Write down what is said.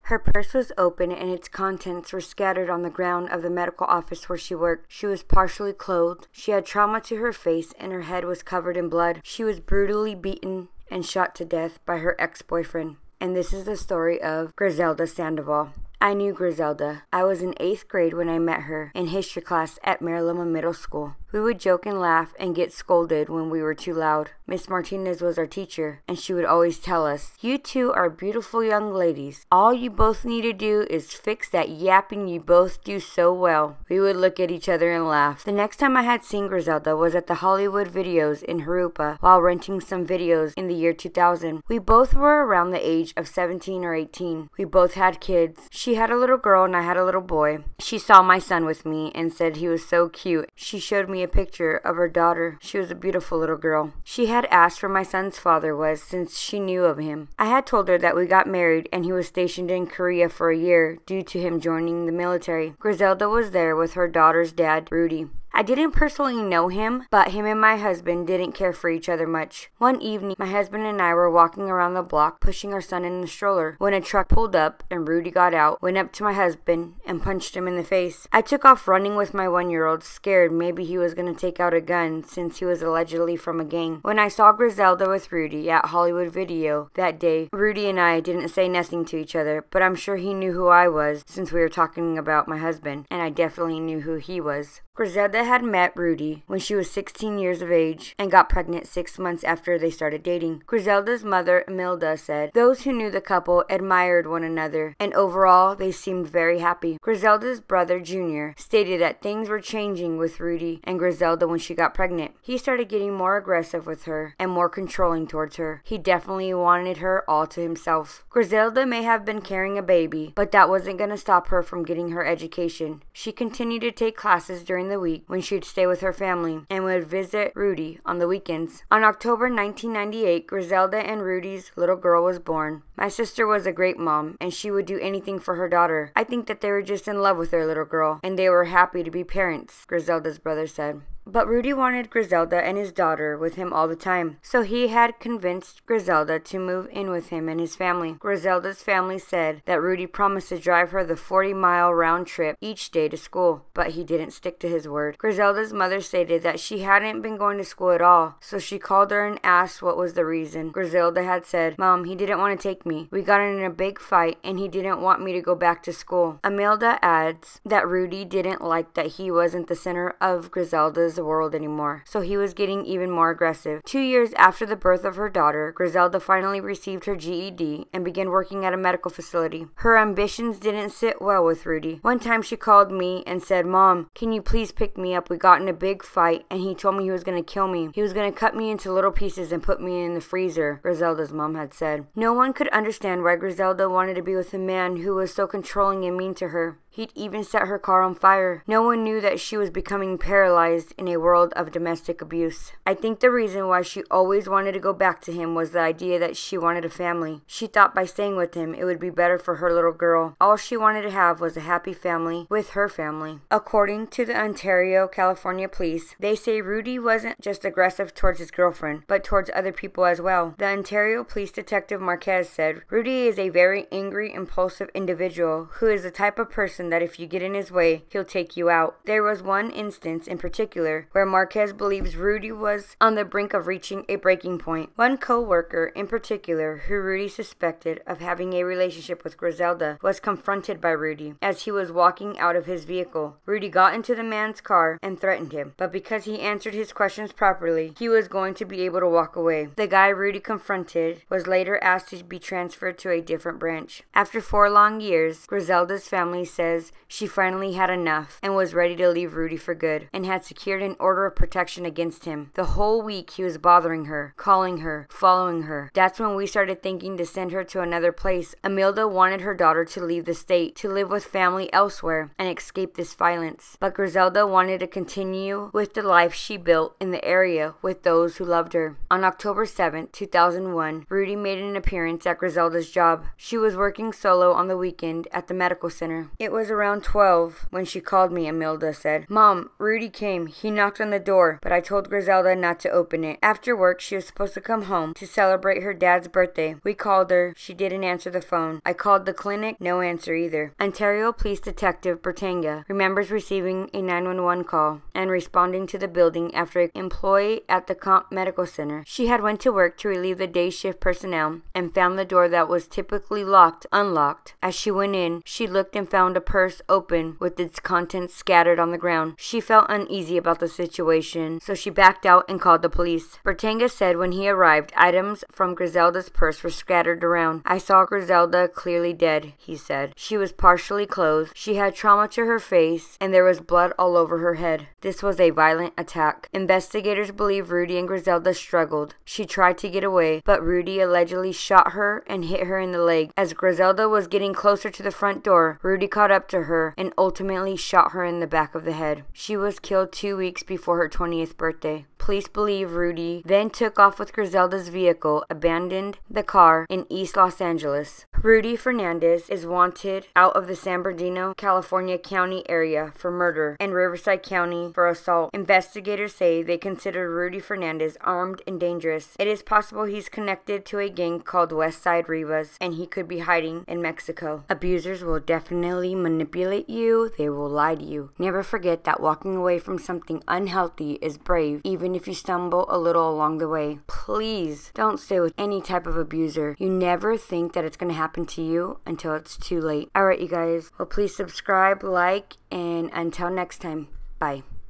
Her purse was open and its contents were scattered on the ground of the medical office where she worked. She was partially clothed. She had trauma to her face and her head was covered in blood. She was brutally beaten and shot to death by her ex-boyfriend. And this is the story of Griselda Sandoval. I knew Griselda. I was in 8th grade when I met her in history class at Marilima Middle School. We would joke and laugh and get scolded when we were too loud. Miss Martinez was our teacher, and she would always tell us, "You two are beautiful young ladies. All you both need to do is fix that yapping you both do so well." We would look at each other and laugh. The next time I had seen Griselda was at the Hollywood Videos in Jurupa while renting some videos in the year 2000. We both were around the age of 17 or 18. We both had kids. She had a little girl and I had a little boy. She saw my son with me and said he was so cute. She showed me a picture of her daughter. She was a beautiful little girl. She had asked where my son's father was since she knew of him. I had told her that we got married and he was stationed in Korea for a year due to him joining the military. Griselda was there with her daughter's dad, Rudy. I didn't personally know him, but him and my husband didn't care for each other much. One evening, my husband and I were walking around the block pushing our son in the stroller when a truck pulled up and Rudy got out, went up to my husband, and punched him in the face. I took off running with my 1-year-old, scared maybe he was going to take out a gun since he was allegedly from a gang. When I saw Griselda with Rudy at Hollywood Video that day, Rudy and I didn't say nothing to each other, but I'm sure he knew who I was since we were talking about my husband, and I definitely knew who he was. Griselda had met Rudy when she was 16 years of age and got pregnant 6 months after they started dating. Griselda's mother, Imelda, said those who knew the couple admired one another and overall they seemed very happy. Griselda's brother, Junior, stated that things were changing with Rudy and Griselda when she got pregnant. He started getting more aggressive with her and more controlling towards her. He definitely wanted her all to himself. Griselda may have been carrying a baby, but that wasn't going to stop her from getting her education. She continued to take classes during the week when she'd stay with her family and would visit Rudy on the weekends. On October 1998, Griselda and Rudy's little girl was born. My sister was a great mom and she would do anything for her daughter. I think that they were just in love with their little girl and they were happy to be parents, Griselda's brother said. But Rudy wanted Griselda and his daughter with him all the time, so he had convinced Griselda to move in with him and his family. Griselda's family said that Rudy promised to drive her the 40-mile round trip each day to school, but he didn't stick to his word. Griselda's mother stated that she hadn't been going to school at all, so she called her and asked what was the reason. Griselda had said, "Mom, he didn't want to take me. We got in a big fight and he didn't want me to go back to school." Imelda adds that Rudy didn't like that he wasn't the center of Griselda's world anymore, so he was getting even more aggressive. 2 years after the birth of her daughter, Griselda finally received her GED and began working at a medical facility. Her ambitions didn't sit well with Rudy. One time she called me and said, "Mom, can you please pick me up? We got in a big fight and he told me he was going to kill me. He was going to cut me into little pieces and put me in the freezer," Griselda's mom had said. No one could understand why Griselda wanted to be with a man who was so controlling and mean to her. He'd even set her car on fire. No one knew that she was becoming paralyzed in a world of domestic abuse. I think the reason why she always wanted to go back to him was the idea that she wanted a family. She thought by staying with him, it would be better for her little girl. All she wanted to have was a happy family with her family. According to the Ontario, California police, they say Rudy wasn't just aggressive towards his girlfriend, but towards other people as well. The Ontario Police Detective Marquez said, "Rudy is a very angry, impulsive individual who is the type of person that if you get in his way, he'll take you out." There was one instance in particular where Marquez believes Rudy was on the brink of reaching a breaking point. One co-worker in particular who Rudy suspected of having a relationship with Griselda was confronted by Rudy as he was walking out of his vehicle. Rudy got into the man's car and threatened him, but because he answered his questions properly, he was going to be able to walk away. The guy Rudy confronted was later asked to be transferred to a different branch. After 4 long years, Griselda's family says she finally had enough and was ready to leave Rudy for good and had secured an order of protection against him. The whole week he was bothering her, calling her, following her. That's when we started thinking to send her to another place. Imelda wanted her daughter to leave the state, to live with family elsewhere and escape this violence. But Griselda wanted to continue with the life she built in the area with those who loved her. On October 7, 2001, Rudy made an appearance at Griselda's job. She was working solo on the weekend at the medical center. It was was around 12 when she called me, Imelda said. Mom, Rudy came. He knocked on the door, but I told Griselda not to open it. After work, she was supposed to come home to celebrate her dad's birthday. We called her. She didn't answer the phone. I called the clinic. No answer either. Ontario Police Detective Bertanga remembers receiving a 911 call and responding to the building after an employee at the Comp Medical Center. She had went to work to relieve the day shift personnel and found the door that was typically locked unlocked. As she went in, she looked and found a purse open with its contents scattered on the ground. She felt uneasy about the situation, so she backed out and called the police. Bertanga said when he arrived, items from Griselda's purse were scattered around. I saw Griselda clearly dead, he said. She was partially clothed. She had trauma to her face, and there was blood all over her head. This was a violent attack. Investigators believe Rudy and Griselda struggled. She tried to get away, but Rudy allegedly shot her and hit her in the leg. As Griselda was getting closer to the front door, Rudy caught up to her and ultimately shot her in the back of the head. She was killed 2 weeks before her 20th birthday. Police believe Rudy then took off with Griselda's vehicle, abandoned the car in East Los Angeles. Rudy Fernandez is wanted out of the San Bernardino, California County area for murder and Riverside County for assault. Investigators say they consider Rudy Fernandez armed and dangerous. It is possible he's connected to a gang called West Side Rivas, and he could be hiding in Mexico. Abusers will definitely manipulate you. They will lie to you. Never forget that walking away from something unhealthy is brave, even if you stumble a little along the way. Please don't stay with any type of abuser. You never think that it's going to happen to you until it's too late. Alright, you guys. Well, please subscribe, like, and until next time, bye.